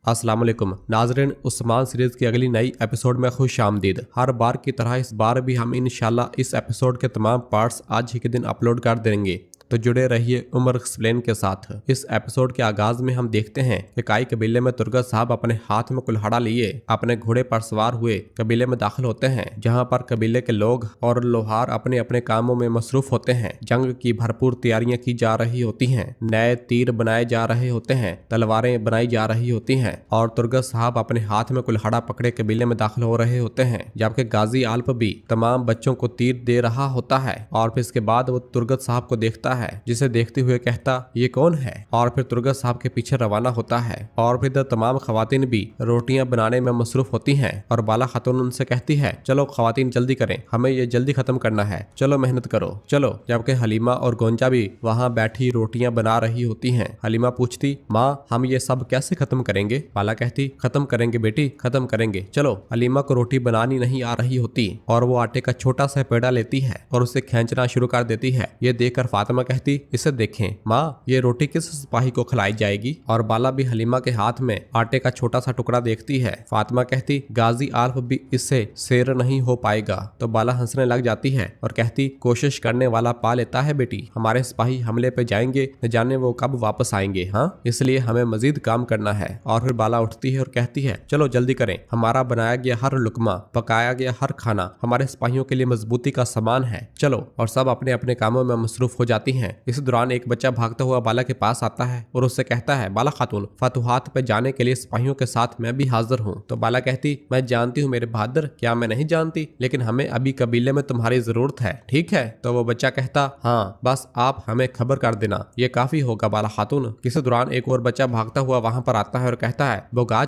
अस्सलाम वालेकुम नाज़रीन, उस्मान सीरीज की अगली नई एपिसोड में खुश आमदीद। हर बार की तरह इस बार भी हम इंशाल्लाह इस एपिसोड के तमाम पार्ट्स आज ही के दिन अपलोड कर देंगे, तो जुड़े रहिए उमर एक्सप्लेन के साथ। इस एपिसोड के आगाज में हम देखते हैं कि काई कबीले में तुर्गत साहब अपने हाथ में कुल्हाड़ा लिए अपने घोड़े पर सवार हुए कबीले में दाखिल होते हैं, जहां पर कबीले के लोग और लोहार अपने अपने कामों में मसरूफ होते हैं। जंग की भरपूर तैयारियां की जा रही होती हैं, नए तीर बनाए जा रहे होते हैं, तलवारें बनाई जा रही होती हैं और तुर्गत साहब अपने हाथ में कुल्हाड़ा पकड़े कबीले में दाखिल हो रहे होते हैं, जबकि गाजी आल्प भी तमाम बच्चों को तीर दे रहा होता है। और फिर इसके बाद वो तुर्गत साहब को देखता है, जिसे देखते हुए कहता ये कौन है, और फिर तुर्गत साहब के पीछे रवाना होता है। और फिर तमाम खवातीन भी रोटियां बनाने में मसरूफ होती हैं और बाला खातून उनसे कहती है चलो खवातीन जल्दी करें, हमें ये जल्दी खत्म करना है, चलो मेहनत करो चलो। जबकि हलीमा और गोंजा भी वहाँ बैठी रोटियां बना रही होती हैं। हलीमा पूछती माँ हम ये सब कैसे खत्म करेंगे? बाला कहती खत्म करेंगे बेटी, खत्म करेंगे चलो। हलीमा को रोटी बनानी नहीं आ रही होती और वो आटे का छोटा सा पेड़ा लेती है और उसे खींचना शुरू कर देती है। ये देखकर फातिमा कहती इसे देखें माँ, ये रोटी किस सिपाही को खिलाई जाएगी? और बाला भी हलीमा के हाथ में आटे का छोटा सा टुकड़ा देखती है। फातिमा कहती गाजी आल्फ भी इससे शेर नहीं हो पाएगा। तो बाला हंसने लग जाती है और कहती कोशिश करने वाला पा लेता है बेटी, हमारे सिपाही हमले पे जाएंगे न जाने वो कब वापस आएंगे, हाँ इसलिए हमें मजीद काम करना है। और फिर बाला उठती है और कहती है चलो जल्दी करें, हमारा बनाया गया हर लुकमा, पकाया गया हर खाना हमारे सिपाहियों के लिए मजबूती का सामान है, चलो। और सब अपने अपने कामों में मसरूफ हो जाती हैं। इस दौरान एक बच्चा भागता हुआ बाला के पास आता है और उससे कहता है बाला खातून, फतुहात पे जाने के लिए सिपाहियों के साथ मैं भी हाजिर हूँ। तो बाला कहती मैं जानती हूँ मेरे बहादुर, क्या मैं नहीं जानती, लेकिन हमें अभी कबीले में तुम्हारी जरूरत है, ठीक है? तो वो बच्चा कहता हाँ बस आप हमें खबर कर देना, ये काफी होगा बाला खातून। इस दौरान एक और बच्चा भागता हुआ वहाँ पर आता है और कहता है बोगा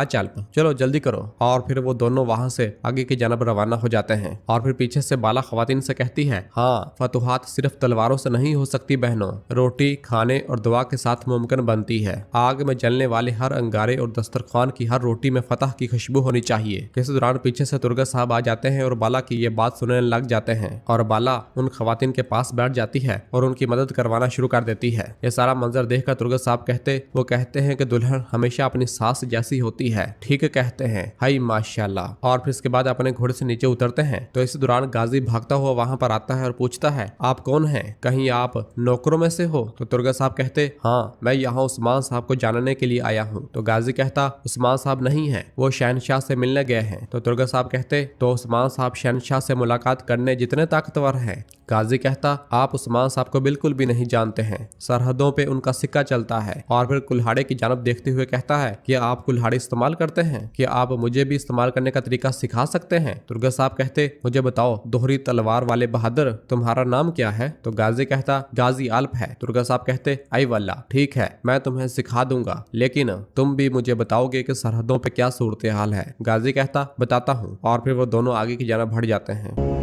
चाल्प, चलो जल्दी करो। और फिर वो दोनों वहाँ से आगे की जानब रवाना हो जाते हैं। और फिर पीछे से बाला खवातीन से कहती है हाँ फतुहात सिर्फ तलवारों से नहीं हो सकती बहनों, रोटी खाने और दुआ के साथ मुमकिन बनती है। आग में जलने वाले हर अंगारे और दस्तरखान की हर रोटी में फतह की खुशबू होनी चाहिए। इस दौरान पीछे से तुर्गत साहब आ जाते हैं और बाला की ये बात सुनने लग जाते हैं और बाला उन खवातीन के पास बैठ जाती है और उनकी मदद करवाना शुरू कर देती है। ये सारा मंजर देखकर तुर्गत साहब कहते हैं कि दुल्हन हमेशा अपनी सास जैसी होती है, ठीक कहते हैं, हाय माशाल्लाह। और फिर इसके बाद अपने घोड़े से नीचे उतरते हैं। तो इस दौरान गाजी भागता हुआ वहाँ पर आता है और पूछता है आप कौन हैं, कहीं आप नौकरों में से हो? तो तुर्गत साहब कहते हाँ मैं यहाँ उस्मान साहब को जानने के लिए आया हूँ। तो गाजी कहता उस्मान साहब नहीं है, वो शहनशाह से मिलने गए हैं। तो तुर्गत साहब कहते तो उस्मान साहब शहनशाह से मुलाकात करने जितने ताकतवर हैं। गाजी कहता आप उस्मान साहब को बिल्कुल भी नहीं जानते हैं, सरहदों पे उनका सिक्का चलता है। और फिर कुल्हाड़े की जानब देखते हुए कहता है कि आप कुल्हाड़ी इस्तेमाल करते हैं, कि आप मुझे भी इस्तेमाल करने का तरीका सिखा सकते हैं? तुर्गत साहब कहते मुझे बताओ दोहरी तलवार वाले बहादुर, तुम्हारा नाम क्या है? तो गाजी कहता गाजी आल्प है। तुर्गत साहब कहते आई वल्ला ठीक है, मैं तुम्हें सिखा दूंगा, लेकिन तुम भी मुझे बताओगे कि सरहदों पे क्या सूरत हाल है? गाजी कहता बताता हूँ। और फिर वो दोनों आगे की जानब बढ़ जाते हैं।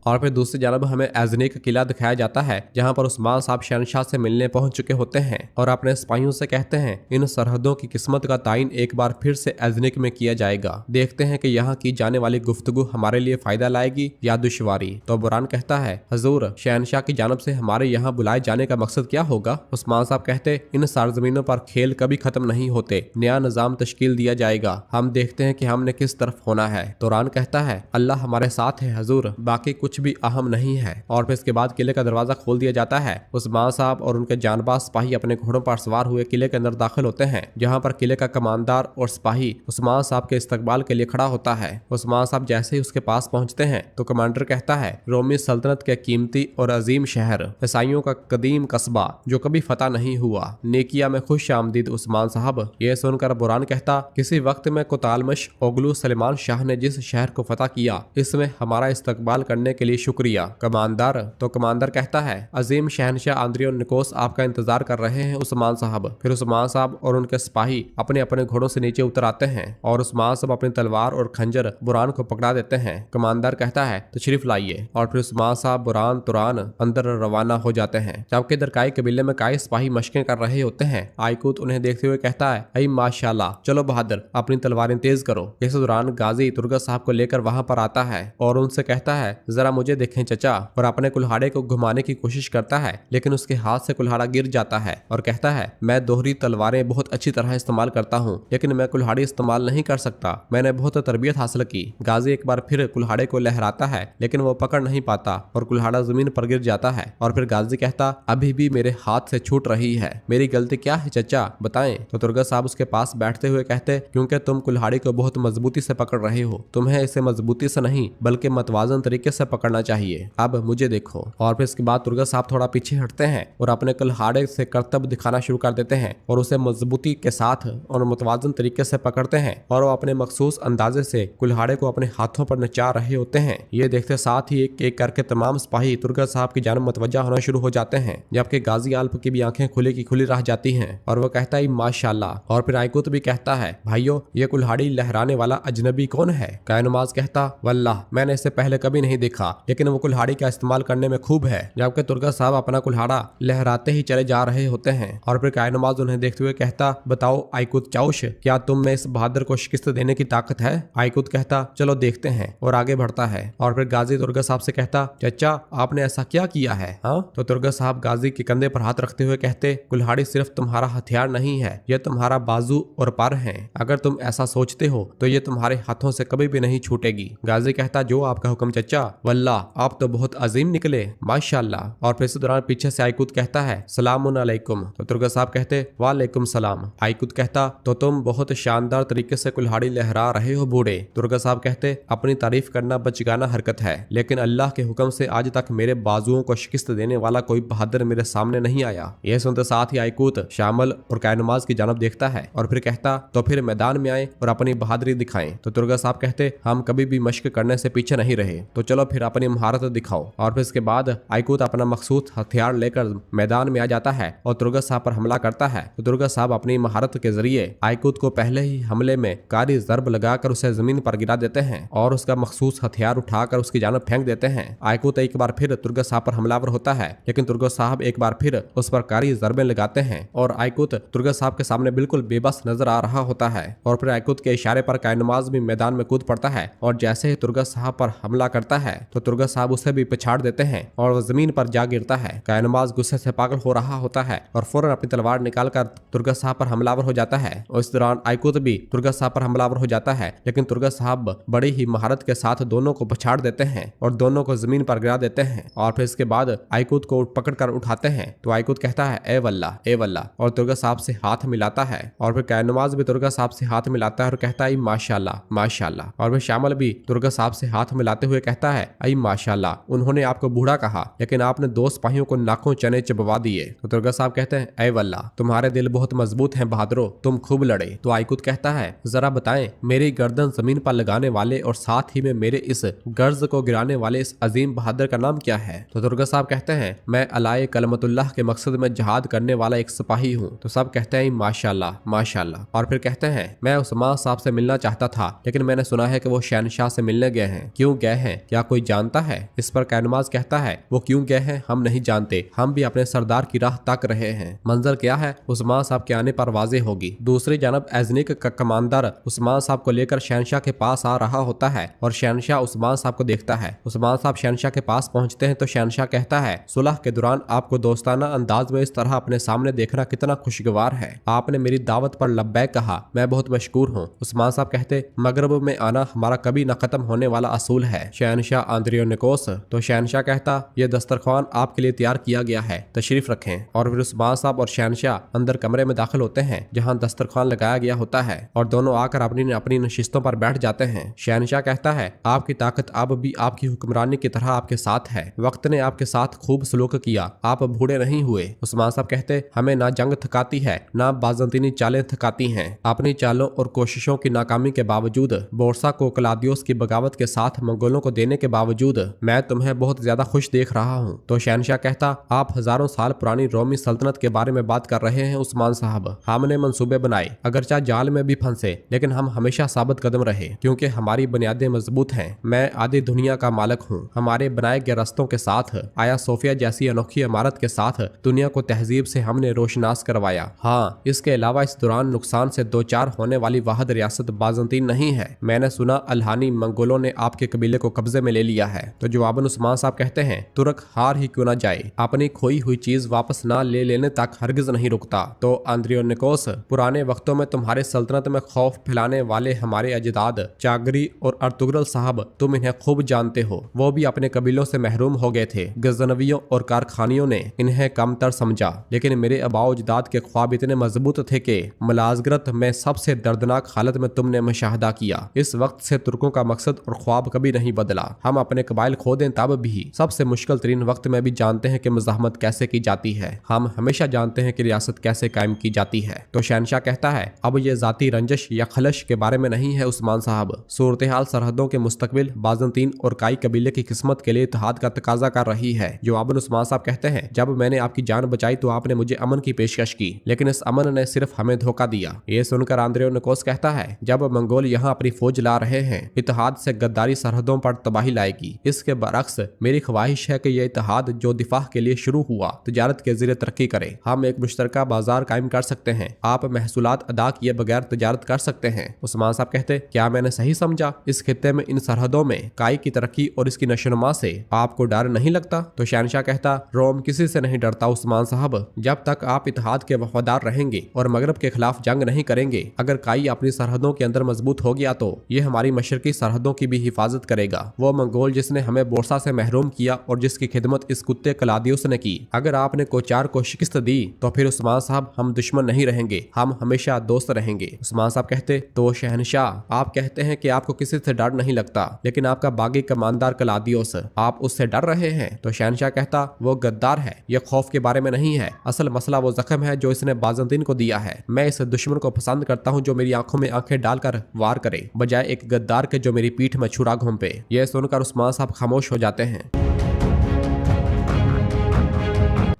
और फिर दूसरी जानब हमें एजनी का किला दिखाया जाता है, जहां पर उस्मान साहब शहनशाह से मिलने पहुंच चुके होते हैं और अपने सिपाहियों से कहते हैं इन सरहदों की किस्मत का तायन एक बार फिर से एजनिक में किया जाएगा, देखते हैं कि यहाँ की जाने वाली गुफ्तगू हमारे लिए फायदा लाएगी या दुश्वारी। तो बुरान कहता है हजूर शहनशाह की जानब से हमारे यहाँ बुलाए जाने का मकसद क्या होगा? उस्मान साहब कहते इन सरजमीनों पर खेल कभी खत्म नहीं होते, नया निजाम तश्कील दिया जाएगा, हम देखते हैं कि हमने किस तरफ होना है। तुरान कहता है अल्लाह हमारे साथ है हजूर, बाकी कुछ भी अहम नहीं है। और फिर इसके बाद किले का दरवाजा खोल दिया जाता है। उस्मान साहब और उनके जानबाज सिपाही अपने घोड़ों पर सवार हुए किले के अंदर दाखिल होते हैं, जहां पर किले का कमांडर और सिपाही उस्मान साहब के इस्तकबाल के लिए खड़ा होता है। उस्मान साहब जैसे ही उसके पास पहुंचते हैं तो कमांडर कहता है रोमी सल्तनत के कीमती और अजीम शहर, ईसाइयों का कदीम कस्बा जो कभी फतह नहीं हुआ, नेकिया में खुश आमदीद उस्मान साहब। ये सुनकर बुरान कहता किसी वक्त में कोतालमश ओगलू सलेमान शाह ने जिस शहर को फतह किया, इसमें हमारा इस्तकबाल करने के लिए शुक्रिया कमांडर। तो कमांडर कहता है अजीम शहनशाह आंद्रियो निकोस आपका इंतजार कर रहे हैं उस्मान साहब। फिर उस्मान साहब और उनके सिपाही अपने अपने घोड़ों से नीचे उतर आते हैं और उस्मान साहब अपनी तलवार और खंजर बुरान को पकड़ा देते हैं। कमांडर कहता है तशरीफ लाइए। और फिर उस्मान साहब बुरान तुरान अंदर रवाना हो जाते हैं, जबकि दरकाई कबीले में कई सिपाही मशकें कर रहे होते हैं। आयकूत उन्हें देखते हुए कहता है अई माशाल्लाह, चलो बहादुर अपनी तलवारें तेज करो। इस दौरान गाजी तुर्गत साहब को लेकर वहां पर आता है और उनसे कहता है जरा जरा मुझे देखें चचा, और अपने कुल्हाड़े को घुमाने की कोशिश करता है, लेकिन उसके हाथ से कुल्हाड़ा गिर जाता है और कहता है मैं दोहरी तलवारें बहुत अच्छी तरह इस्तेमाल करता हूँ, लेकिन मैं कुल्हाड़ी इस्तेमाल नहीं कर सकता। मैंने बहुत तरबियत हासिल की। गाजी एक बार फिर कुल्हाड़े को लहराता है, लेकिन वो पकड़ नहीं पाता और कुल्हाड़ा जमीन पर गिर जाता है। और फिर गाजी कहता अभी भी मेरे हाथ से छूट रही है, मेरी गलती क्या है चचा, बताएं। तो तुर्गा साहब उसके पास बैठते हुए कहते क्योंकि तुम कुल्हाड़ी को बहुत मजबूती से पकड़ रहे हो, तुम्हें इसे मजबूती से नहीं बल्कि मतवाजन तरीके से पकड़ना चाहिए। अब मुझे देखो। और फिर इसके बाद तुर्गा साहब थोड़ा पीछे हटते हैं और अपने कुल्हाड़े से करतब दिखाना शुरू कर देते हैं और उसे मजबूती के साथ और मुतवाजन तरीके से पकड़ते हैं और वो अपने मखसूस अंदाजे से कुल्हाड़े को अपने हाथों पर नचा रहे होते हैं। ये देखते साथ ही एक एक करके तमाम सिपाही तुर्गा साहब की जानब मुतवज्जा होना शुरू हो जाते हैं, जबकि गाजी आल्प की भी आंखें खुली की खुली रह जाती हैं और वो कहता है माशाल्लाह। और फिर आइकुत भी कहता है भाइयों ये कुल्हाड़ी लहराने वाला अजनबी कौन है? कायनुमाज कहता वल्लाह मैंने इसे पहले कभी नहीं देखा, लेकिन वो कुल्हाड़ी का इस्तेमाल करने में खूब है। जबकि तुर्गा साहब अपना कुल्हाड़ा लहराते ही चले जा रहे होते हैं। और फिर कायनुमाज उन्हें देखते हुए कहता बताओ आइकुत चाउश, क्या तुम में इस बहादुर को शिकस्त देने की ताकत है? आइकुत कहता चलो देखते हैं और आगे बढ़ता है। और फिर गाजी तुर्गा साहब से कहता चचा आपने ऐसा क्या किया है? हाँ? तो तुर्गा साहब गाजी के कंधे पर हाथ रखते हुए कहते कुल्हाड़ी सिर्फ तुम्हारा हथियार नहीं है, यह तुम्हारा बाजू और पर है। अगर तुम ऐसा सोचते हो तो ये तुम्हारे हाथों से कभी भी नहीं छूटेगी। गाजी कहता जो आपका हुक्म चचा, वल्लाह आप तो बहुत अजीम निकले माशाल्लाह। और फिर इस दौरान पीछे से आइकुत कहता है सलामुन अलैकुम। तो तुर्गा साहब कहते वालेकुम सलाम। आइकुत कहता तो तुम बहुत शानदार तरीके से कुल्हाड़ी लहरा रहे हो बूढ़े। तुर्गा साहब कहते अपनी तारीफ करना बचगाना हरकत है, लेकिन अल्लाह के हुक्म से आज तक मेरे बाजुओं को शिकस्त देने वाला कोई बहादुर मेरे सामने नहीं आया। यह सुनते साथ ही आइकुत शामल और कायनुमाज की जानब देखता है और फिर कहता तो फिर मैदान में आए और अपनी बहादुरी दिखाएं। तो तुर्गा साहब कहते हम कभी भी मश्क करने से पीछे नहीं रहे, तो चलो फिर अपनी महारत दिखाओ। और फिर इसके बाद आइकुत अपना मखसूस हथियार लेकर मैदान में आ जाता है और तुर्गा साहब पर हमला करता है। तो तुर्गा साहब अपनी महारत के जरिए आइकुत को पहले ही हमले में कारी जरब लगाकर उसे जमीन पर गिरा देते हैं और उसका मखसूस हथियार उठाकर उसकी जानब फेंक देते हैं। आइकुत एक बार फिर तुर्गा साहब पर हमलावर होता है, लेकिन तुर्गा साहब एक बार फिर उस पर कारी जरबें लगाते हैं और आइकुत तुर्गा साहब के सामने बिल्कुल बेबस नजर आ रहा होता है। और फिर आइकुत के इशारे पर कायनुमाज भी मैदान में कूद पड़ता है और जैसे ही तुर्गा साहब पर हमला करता है तो तुर्गा साहब उसे भी पछाड़ देते हैं और वो जमीन पर जा गिरता है। कायनुमाज गुस्से से पागल हो रहा होता है और फौरन अपनी तलवार निकालकर तुर्गा साहब पर हमलावर हो जाता है। और इस दौरान आइकुत भी तुर्गा साहब पर हमलावर हो जाता है, लेकिन तुर्गा साहब बड़ी ही महारत के साथ दोनों को पछाड़ देते हैं और दोनों को जमीन पर गिरा देते हैं। और फिर इसके बाद आइकुत को पकड़कर उठाते हैं तो आइकुत कहता है ए वल्लाह और तुर्गा साहब से हाथ मिलाता है। और फिर कायनुमाज भी तुर्गा साहब से हाथ मिलाता है और कहता है माशाल्लाह। और फिर शामल भी तुर्गा साहब से हाथ मिलाते हुए कहता है आई माशाल्लाह, उन्होंने आपको बूढ़ा कहा लेकिन आपने दो सिपाहियों को नाकों चने चबवा दिए। तो तुर्गा साहब कहते हैं ए वल्लाह तुम्हारे दिल बहुत मजबूत हैं बहादुरो, तुम खूब लड़े। तो आइकुत कहता है जरा बताएं मेरी गर्दन जमीन पर लगाने वाले और साथ ही में मेरे इस गर्ज को गिराने वाले इस अजीम बहादुर का नाम क्या है? तो तुर्गा साहब कहते हैं मैं अलाए कलमतुल्लाह के मकसद में जहाद करने वाला एक सिपाही हूँ। तो सब कहते हैं माशाल्लाह। और फिर कहते हैं मैं उस्मान साहब से मिलना चाहता था, लेकिन मैंने सुना है कि वो शहनशाह से मिलने गए हैं। क्यों गए हैं, क्या कोई जानता है? इस पर कायनुमाज कहता है वो क्यों गए हैं हम नहीं जानते, हम भी अपने सरदार की राह ताक रहे हैं। मंजर क्या है उस्मान साहब के आने पर वाज़ेह होगी। दूसरी जानब एजनिक का कमांडर उस्मान साहब को लेकर शहनशाह के पास आ रहा होता है और शहनशाह उस्मान साहब को देखता है। उस्मान साहब शहनशाह के पास पहुंचते हैं तो शहनशाह कहता है सुलह के दौरान आपको दोस्ताना अंदाज में इस तरह अपने सामने देखना कितना खुशगवार है। आपने मेरी दावत पर लब्बैक कहा, मैं बहुत मशकूर हूँ। उस्मान साहब कहते मगरब में आना हमारा कभी न खत्म होने वाला असूल है शहनशाह आंद्रियोनिकोस। तो शहनशाह कहता ये दस्तरखान आपके लिए तैयार किया गया है, तशरीफ रखें। और फिर उस्मान साहब और शहनशाह अंदर कमरे में दाखिल होते हैं जहाँ दस्तरखान लगाया गया होता है और दोनों आकर अपनी नशिस्तों पर बैठ जाते हैं। शहनशाह कहता है आपकी ताकत अब भी आपकी हुक्मरानी की तरह आपके साथ है, वक्त ने आपके साथ खूब सलूक किया, आप बूढ़े नहीं हुए। उस्मान साहब कहते हमें ना जंग थकाती है ना बाज़ंतीनी चालें थकाती हैं। अपनी चालों और कोशिशों की नाकामी के बावजूद, बोरसा को क्लादियोस की बगावत के साथ मंगोलों को देने के बावजूद मैं तुम्हें बहुत ज्यादा खुश देख रहा हूँ। तो शहनशाह कहता आप हजारों साल पुरानी रोमी सल्तनत के बारे में बात कर रहे हैं उस्मान साहब। हमने मंसूबे बनाए, अगरचा जाल में भी फंसे, लेकिन हम हमेशा साबित कदम रहे क्योंकि हमारी बुनियादें मजबूत हैं। मैं आधी दुनिया का मालिक हूँ। हमारे बनाए गए रस्तों के साथ, आया सोफिया जैसी अनोखी इमारत के साथ दुनिया को तहजीब से हमने रोशनास करवाया। हाँ, इसके अलावा इस दौरान नुकसान से दो चार होने वाली वाहिद रियासत बाज़ंतीन नहीं है। मैंने सुना अल्हानी मंगोलों ने आपके कबीले को कब्जे में ले लिया लिया है। तो जवाबन उस्मान साहब कहते हैं तुर्क हार ही क्यों ना जाए, अपनी खोई हुई चीज वापस ना ले लेने तक हरगिज नहीं रुकता। तो आंद्रियोनिकोस, पुराने वक्तों में तुम्हारे सल्तनत में खौफ फैलाने वाले हमारे अजदाद चागरी और अर्तुगरल साहब, तुम इन्हें खूब जानते हो। वो भी अपने कबीलों से महरूम हो गए थे। गजनवियों और कारखानियों ने इन्हें कमतर समझा, लेकिन मेरे अबाओ अजदाद के ख्वाब इतने मजबूत थे कि मुलाजगरत में सबसे दर्दनाक हालत में तुमने मुशाहदा किया। इस वक्त से तुर्कों का मकसद और ख्वाब कभी नहीं बदला। हम अपने कबाइल खो दें तब भी, सबसे मुश्किल तरीन वक्त में भी जानते हैं कि मुजाहमत कैसे की जाती है। हम हमेशा जानते हैं कि रियासत कैसे कायम की जाती है। तो शहनशाह कहता है अब ये जाती रंजश या खलश के बारे में नहीं है उस्मान साहब। सूरत हाल सरहदों के मुस्तकबिल, बाजंतीन और काई कबीले की किस्मत के लिए इत्तेहाद का तकाजा कर रही है। जवाबन उस्मान साहब कहते हैं जब मैंने आपकी जान बचाई तो आपने मुझे अमन की पेशकश की, लेकिन इस अमन ने सिर्फ हमें धोखा दिया। ये सुनकर आंद्रियोनिकोस कहता है जब मंगोल यहाँ अपनी फौज ला रहे हैं, इत्तेहाद से गद्दारी सरहदों पर तबाही लाएगी। इसके बरक्स मेरी ख्वाहिश है कि यह इत्तेहाद जो दिफा के लिए शुरू हुआ, तिजारत के जरिए तरक्की करे। हम एक मुश्तरका बाजार कायम कर सकते हैं। आप महसूलात अदा किए बगैर तिजारत कर सकते हैं। उस्मान साहब कहते क्या मैंने सही समझा? इस खित्ते में, इन सरहदों में काई की तरक्की और इसकी नशोनुमा से आपको डर नहीं लगता? तो शहनशाह कहता रोम किसी से नहीं डरता उस्मान साहब। जब तक आप इत्तेहाद के वफादार रहेंगे और मगरब के खिलाफ जंग नहीं करेंगे, अगर काई अपनी सरहदों के अंदर मजबूत हो गया तो ये हमारी मशरकी सरहदों की भी हिफाजत करेगा। वो मंगोल जिसने हमें बोरसा से महरूम किया और जिसकी खिदमत इस कुत्ते कलादियोस ने की, अगर आपने कोचार को शिकस्त दी तो फिर उस्मान साहब हम दुश्मन नहीं रहेंगे, हम हमेशा दोस्त रहेंगे। उस्मान साहब कहते तो शहनशाह आप कहते हैं कि आपको किसी से डर नहीं लगता, लेकिन आपका बागी कमांडर कलादियोस, आप उससे डर रहे हैं। तो शहनशाह कहता वो गद्दार है, यह खौफ के बारे में नहीं है। असल मसला वो जख्म है जो इसने बाजंतीन को दिया है। मैं इस दुश्मन को पसंद करता हूँ जो मेरी आंखों में आंखें डालकर वार करे, बजाय एक गद्दार के जो मेरी पीठ में छुरा घोंपे। यह सुनकर उस्मान साहब खामोश हो जाते हैं।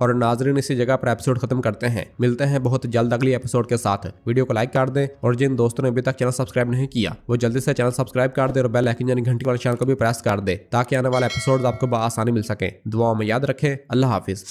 और नाजरीन इसी जगह पर एपिसोड खत्म करते हैं। मिलते हैं बहुत जल्द अगली एपिसोड के साथ। वीडियो को लाइक कर दें और जिन दोस्तों ने अभी तक चैनल सब्सक्राइब नहीं किया वो जल्दी से चैनल सब्सक्राइब कर दे और बेल आइकन यानी घंटी वाले निशान को भी प्रेस कर दे ताकि आने वाले एपिसोड आपको बआसानी मिल सके। दुआओं में याद रखें। अल्लाह हाफिज।